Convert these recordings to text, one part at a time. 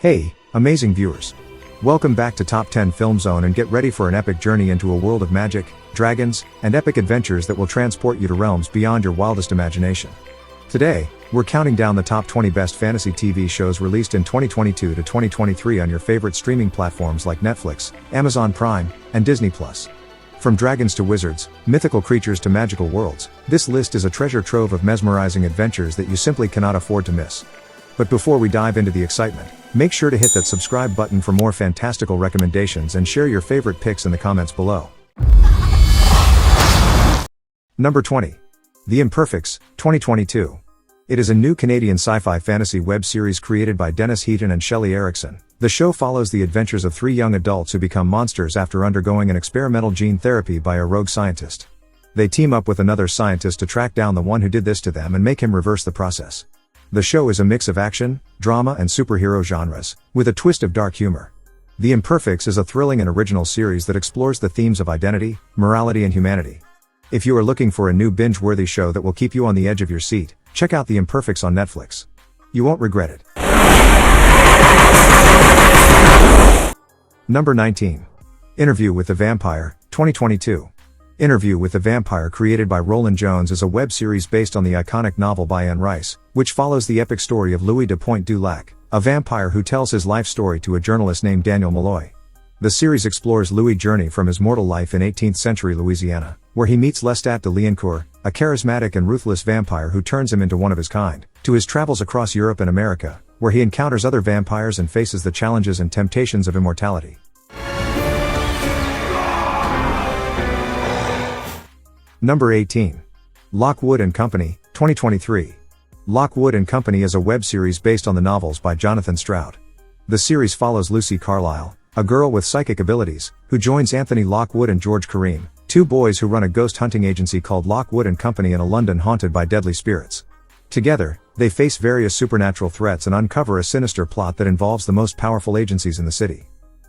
Hey, amazing viewers. Welcome back to Top 10 Filmzone and get ready for an epic journey into a world of magic, dragons, and epic adventures that will transport you to realms beyond your wildest imagination. Today, we're counting down the top 20 best fantasy TV shows released in 2022 to 2023 on your favorite streaming platforms like Netflix, Amazon Prime, and Disney+. From dragons to wizards, mythical creatures to magical worlds, this list is a treasure trove of mesmerizing adventures that you simply cannot afford to miss. But before we dive into the excitement, make sure to hit that subscribe button for more fantastical recommendations and share your favorite picks in the comments below. Number 20. The Imperfects, 2022. It is a new Canadian sci-fi fantasy web series created by Dennis Heaton and Shelley Erickson. The show follows the adventures of three young adults who become monsters after undergoing an experimental gene therapy by a rogue scientist. They team up with another scientist to track down the one who did this to them and make him reverse the process. The show is a mix of action, drama and superhero genres, with a twist of dark humor. The Imperfects is a thrilling and original series that explores the themes of identity, morality and humanity. If you are looking for a new binge-worthy show that will keep you on the edge of your seat, check out The Imperfects on Netflix. You won't regret it. Number 19. Interview with the Vampire, 2022. Interview with the Vampire, created by Roland Jones, is a web series based on the iconic novel by Anne Rice, which follows the epic story of Louis de Pointe-du-Lac, a vampire who tells his life story to a journalist named Daniel Malloy. The series explores Louis' journey from his mortal life in 18th century Louisiana, where he meets Lestat de Liancourt, a charismatic and ruthless vampire who turns him into one of his kind, to his travels across Europe and America, where he encounters other vampires and faces the challenges and temptations of immortality. Number 18. Lockwood & Company, 2023. Lockwood & Company is a web series based on the novels by Jonathan Stroud. The series follows Lucy Carlyle, a girl with psychic abilities, who joins Anthony Lockwood and George Kareem, two boys who run a ghost hunting agency called Lockwood & Company in a London haunted by deadly spirits. Together, they face various supernatural threats and uncover a sinister plot that involves the most powerful agencies in the city.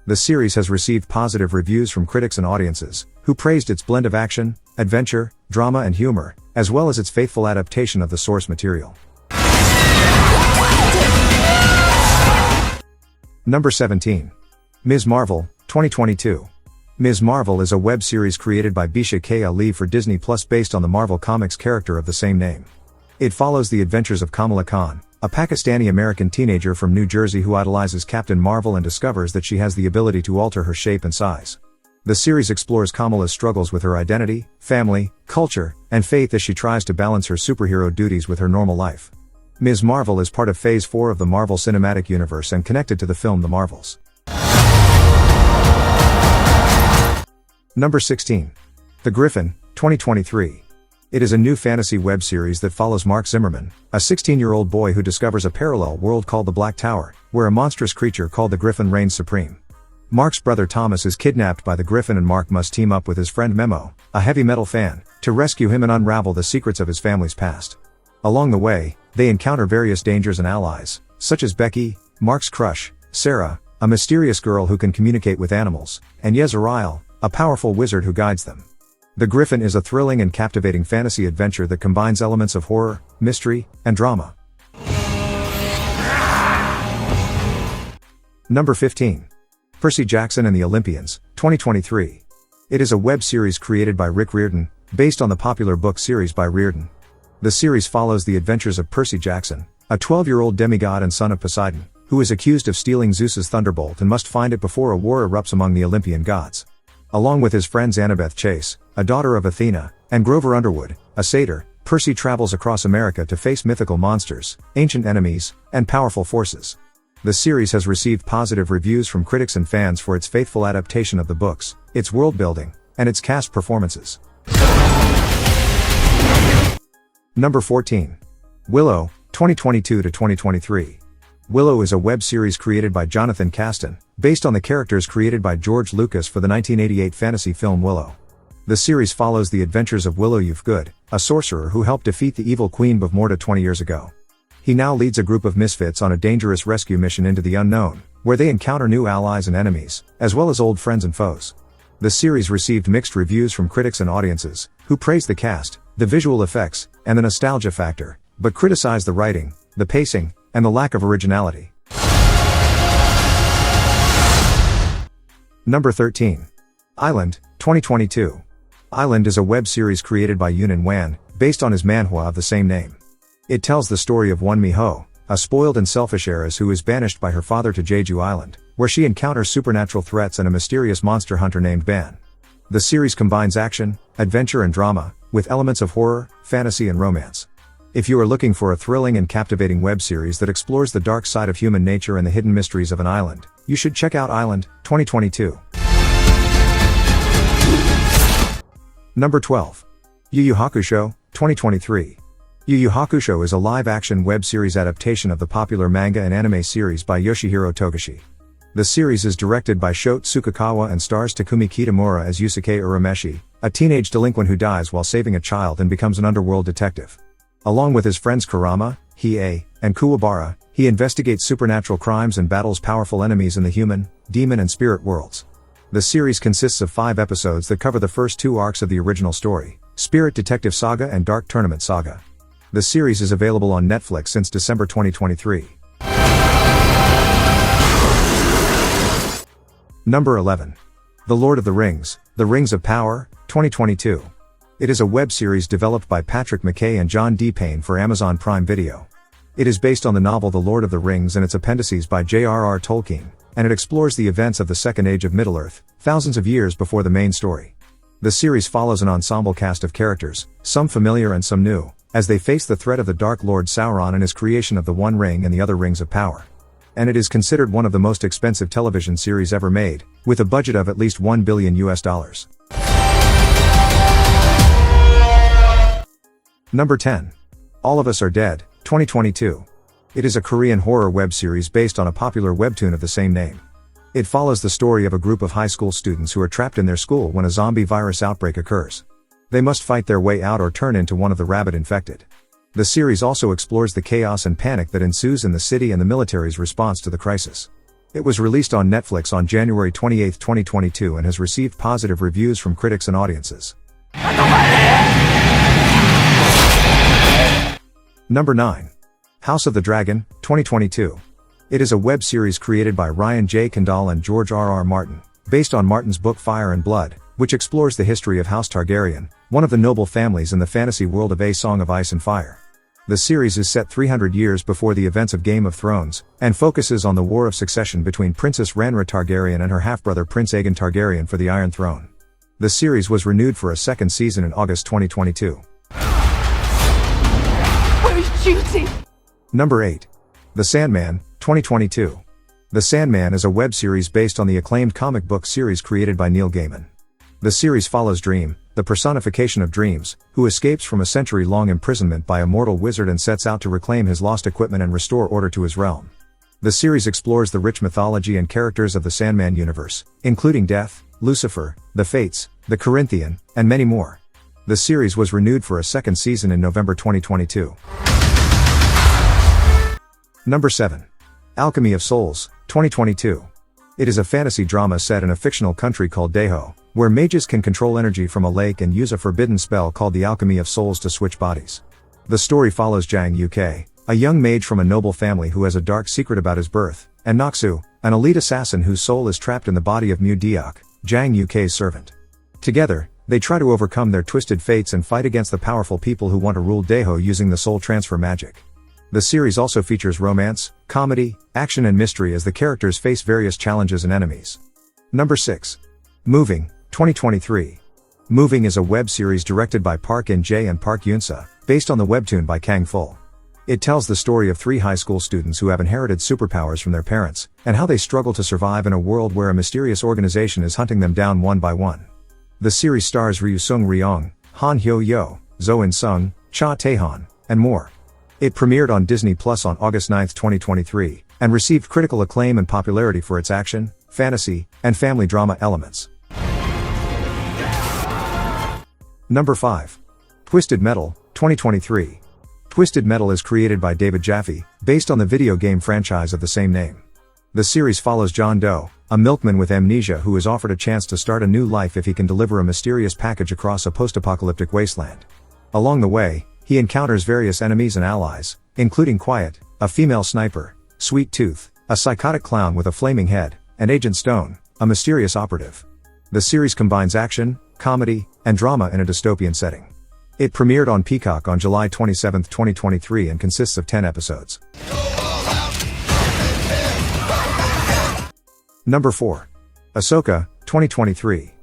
The series has received positive reviews from critics and audiences, who praised its blend of action, adventure, drama and humor, as well as its faithful adaptation of the source material. Number 17. Ms. Marvel, 2022. Ms. Marvel is a web series created by Bisha K. Ali for Disney Plus based on the Marvel Comics character of the same name. It follows the adventures of Kamala Khan, a Pakistani-American teenager from New Jersey who idolizes Captain Marvel and discovers that she has the ability to alter her shape and size. The series explores Kamala's struggles with her identity, family, culture, and faith as she tries to balance her superhero duties with her normal life. Ms. Marvel is part of Phase 4 of the Marvel Cinematic Universe and connected to the film The Marvels. Number 16. The Griffin, 2023. It is a new fantasy web series that follows Mark Zimmerman, a 16-year-old boy who discovers a parallel world called the Black Tower, where a monstrous creature called the Griffin reigns supreme. Mark's brother Thomas is kidnapped by the Griffin and Mark must team up with his friend Memo, a heavy metal fan, to rescue him and unravel the secrets of his family's past. Along the way, they encounter various dangers and allies, such as Becky, Mark's crush, Sarah, a mysterious girl who can communicate with animals, and Yezreal, a powerful wizard who guides them. The Griffin is a thrilling and captivating fantasy adventure that combines elements of horror, mystery, and drama. Number 15. Percy Jackson and the Olympians, 2023. It is a web series created by Rick Riordan, based on the popular book series by Riordan. The series follows the adventures of Percy Jackson, a 12-year-old demigod and son of Poseidon, who is accused of stealing Zeus's thunderbolt and must find it before a war erupts among the Olympian gods. Along with his friends Annabeth Chase, a daughter of Athena, and Grover Underwood, a satyr, Percy travels across America to face mythical monsters, ancient enemies, and powerful forces. The series has received positive reviews from critics and fans for its faithful adaptation of the books, its world building, and its cast performances. Number 14. Willow, 2022 to 2023. Willow is a web series created by Jonathan Caston, based on the characters created by George Lucas for the 1988 fantasy film Willow. The series follows the adventures of Willow Youthgood, a sorcerer who helped defeat the evil Queen Bavmorda 20 years ago. He now leads a group of misfits on a dangerous rescue mission into the unknown, where they encounter new allies and enemies, as well as old friends and foes. The series received mixed reviews from critics and audiences, who praised the cast, the visual effects, and the nostalgia factor, but criticized the writing, the pacing, and the lack of originality. Number 13. Island, 2022. Island is a web series created by Yunin Wan, based on his manhwa of the same name. It tells the story of Won Mi-ho, a spoiled and selfish heiress who is banished by her father to Jeju Island, where she encounters supernatural threats and a mysterious monster hunter named Ban. The series combines action, adventure and drama, with elements of horror, fantasy and romance. If you are looking for a thrilling and captivating web series that explores the dark side of human nature and the hidden mysteries of an island, you should check out Island, 2022. Number 12. Yu Yu Hakusho, 2023. Yu Yu Hakusho is a live-action web series adaptation of the popular manga and anime series by Yoshihiro Togashi. The series is directed by Shota Tsukakawa and stars Takumi Kitamura as Yusuke Urameshi, a teenage delinquent who dies while saving a child and becomes an underworld detective. Along with his friends Kurama, Hiei, and Kuwabara, he investigates supernatural crimes and battles powerful enemies in the human, demon and spirit worlds. The series consists of 5 episodes that cover the first 2 arcs of the original story, Spirit Detective Saga and Dark Tournament Saga. The series is available on Netflix since December 2023. Number 11. The Lord of the Rings, The Rings of Power, 2022. It is a web series developed by Patrick McKay and John D. Payne for Amazon Prime Video. It is based on the novel The Lord of the Rings and its appendices by J.R.R. Tolkien, and it explores the events of the Second Age of Middle-earth, thousands of years before the main story. The series follows an ensemble cast of characters, some familiar and some new, as they face the threat of the Dark Lord Sauron and his creation of the One Ring and the other Rings of Power. And it is considered one of the most expensive television series ever made, with a budget of at least $1 billion. Number 10. All of Us Are Dead, 2022. It is a Korean horror web series based on a popular webtoon of the same name. It follows the story of a group of high school students who are trapped in their school when a zombie virus outbreak occurs. They must fight their way out or turn into one of the rabid infected. The series also explores the chaos and panic that ensues in the city and the military's response to the crisis. It was released on Netflix on January 28, 2022 and has received positive reviews from critics and audiences. Number 9. House of the Dragon, 2022. It is a web series created by Ryan J. Condal and George R.R. Martin, based on Martin's book Fire and Blood, which explores the history of House Targaryen, one of the noble families in the fantasy world of A Song of Ice and Fire. The series is set 300 years before the events of Game of Thrones, and focuses on the war of succession between Princess Rhaenyra Targaryen and her half-brother Prince Aegon Targaryen for the Iron Throne. The series was renewed for a second season in August 2022. Where's Juicy? Number 8. The Sandman, 2022. The Sandman is a web series based on the acclaimed comic book series created by Neil Gaiman. The series follows Dream, the personification of dreams, who escapes from a century-long imprisonment by a mortal wizard and sets out to reclaim his lost equipment and restore order to his realm. The series explores the rich mythology and characters of the Sandman universe, including Death, Lucifer, the Fates, the Corinthian, and many more. The series was renewed for a second season in November 2022. Number 7. Alchemy of Souls, 2022. It is a fantasy drama set in a fictional country called Daeho, where mages can control energy from a lake and use a forbidden spell called the Alchemy of Souls to switch bodies. The story follows Jang Uk, a young mage from a noble family who has a dark secret about his birth, and Noxu, an elite assassin whose soul is trapped in the body of Mu Deok, Jang Uk's servant. Together, they try to overcome their twisted fates and fight against the powerful people who want to rule Daeho using the soul transfer magic. The series also features romance, comedy, action and mystery as the characters face various challenges and enemies. Number 6. Moving, 2023. Moving is a web series directed by Park In-jae and Park Yoon-seo, based on the webtoon by Kang Ful. It tells the story of 3 high school students who have inherited superpowers from their parents, and how they struggle to survive in a world where a mysterious organization is hunting them down one by one. The series stars Ryu Sung-ryong, Han Hyo-yo, Zo In-sung, Cha Tae-han, and more. It premiered on Disney Plus on August 9, 2023, and received critical acclaim and popularity for its action, fantasy, and family drama elements. Number 5. Twisted Metal, 2023. Twisted Metal is created by David Jaffe, based on the video game franchise of the same name. The series follows John Doe, a milkman with amnesia who is offered a chance to start a new life if he can deliver a mysterious package across a post-apocalyptic wasteland. Along the way, he encounters various enemies and allies, including Quiet, a female sniper, Sweet Tooth, a psychotic clown with a flaming head, and Agent Stone, a mysterious operative. The series combines action, comedy, and drama in a dystopian setting. It premiered on Peacock on July 27, 2023 and consists of 10 episodes. Number 4. Ahsoka, 2023.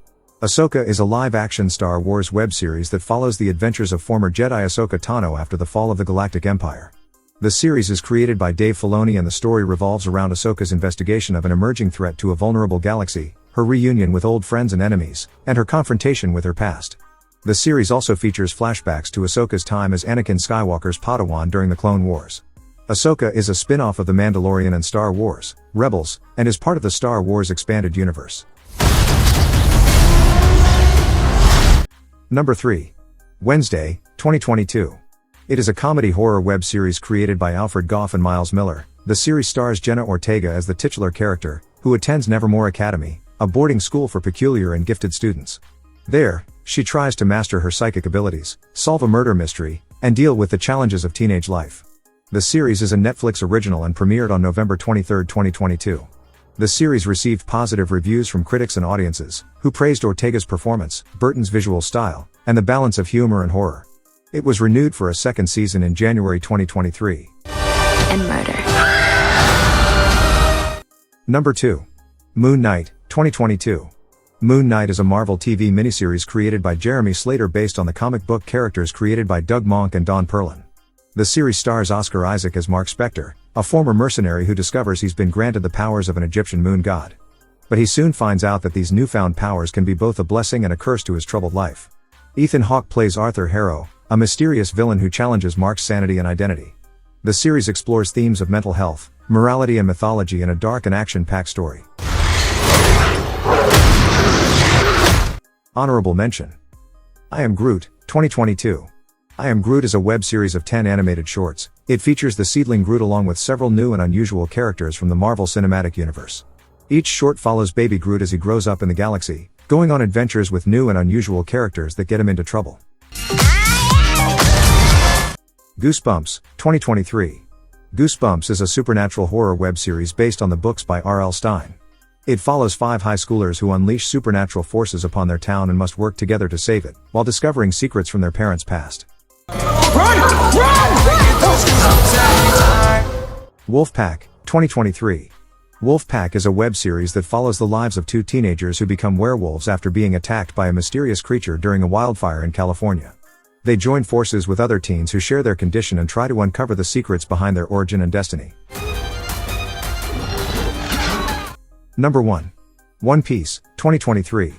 Ahsoka is a live-action Star Wars web series that follows the adventures of former Jedi Ahsoka Tano after the fall of the Galactic Empire. The series is created by Dave Filoni and the story revolves around Ahsoka's investigation of an emerging threat to a vulnerable galaxy, her reunion with old friends and enemies, and her confrontation with her past. The series also features flashbacks to Ahsoka's time as Anakin Skywalker's Padawan during the Clone Wars. Ahsoka is a spin-off of The Mandalorian and Star Wars, Rebels, and is part of the Star Wars Expanded Universe. Number 3. Wednesday, 2022. It is a comedy horror web series created by Alfred Goff and Miles Miller. The series stars Jenna Ortega as the titular character, who attends Nevermore Academy, a boarding school for peculiar and gifted students. There, she tries to master her psychic abilities, solve a murder mystery, and deal with the challenges of teenage life. The series is a Netflix original and premiered on November 23, 2022. The series received positive reviews from critics and audiences, who praised Ortega's performance, Burton's visual style, and the balance of humor and horror. It was renewed for a second season in January 2023. And murder. Number 2. Moon Knight, 2022. Moon Knight is a Marvel TV miniseries created by Jeremy Slater based on the comic book characters created by Doug Monk and Don Perlin. The series stars Oscar Isaac as Mark Spector, a former mercenary who discovers he's been granted the powers of an Egyptian moon god. But he soon finds out that these newfound powers can be both a blessing and a curse to his troubled life. Ethan Hawke plays Arthur Harrow, a mysterious villain who challenges Mark's sanity and identity. The series explores themes of mental health, morality and mythology in a dark and action-packed story. Honorable mention. I Am Groot, 2022. I Am Groot is a web series of 10 animated shorts. It features the seedling Groot along with several new and unusual characters from the Marvel Cinematic Universe. Each short follows baby Groot as he grows up in the galaxy, going on adventures with new and unusual characters that get him into trouble. Goosebumps, 2023. Goosebumps is a supernatural horror web series based on the books by R.L. Stine. It follows 5 high schoolers who unleash supernatural forces upon their town and must work together to save it, while discovering secrets from their parents' past. Run! Wolfpack, 2023. Wolfpack is a web series that follows the lives of 2 teenagers who become werewolves after being attacked by a mysterious creature during a wildfire in California. They join forces with other teens who share their condition and try to uncover the secrets behind their origin and destiny. Number 1. One Piece, 2023.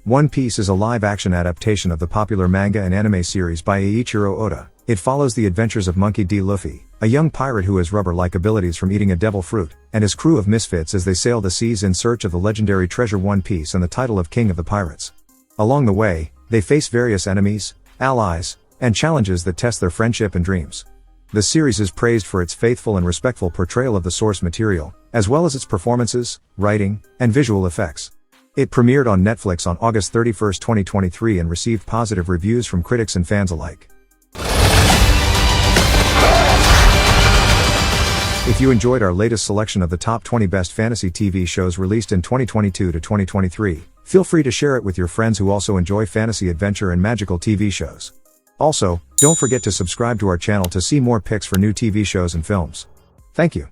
One Piece is a live-action adaptation of the popular manga and anime series by Eiichiro Oda. It follows the adventures of Monkey D. Luffy, a young pirate who has rubber-like abilities from eating a devil fruit, and his crew of misfits as they sail the seas in search of the legendary treasure One Piece and the title of King of the Pirates. Along the way, they face various enemies, allies, and challenges that test their friendship and dreams. The series is praised for its faithful and respectful portrayal of the source material, as well as its performances, writing, and visual effects. It premiered on Netflix on August 31, 2023 and received positive reviews from critics and fans alike. If you enjoyed our latest selection of the top 20 best fantasy TV shows released in 2022 to 2023, feel free to share it with your friends who also enjoy fantasy adventure and magical TV shows. Also, don't forget to subscribe to our channel to see more picks for new TV shows and films. Thank you.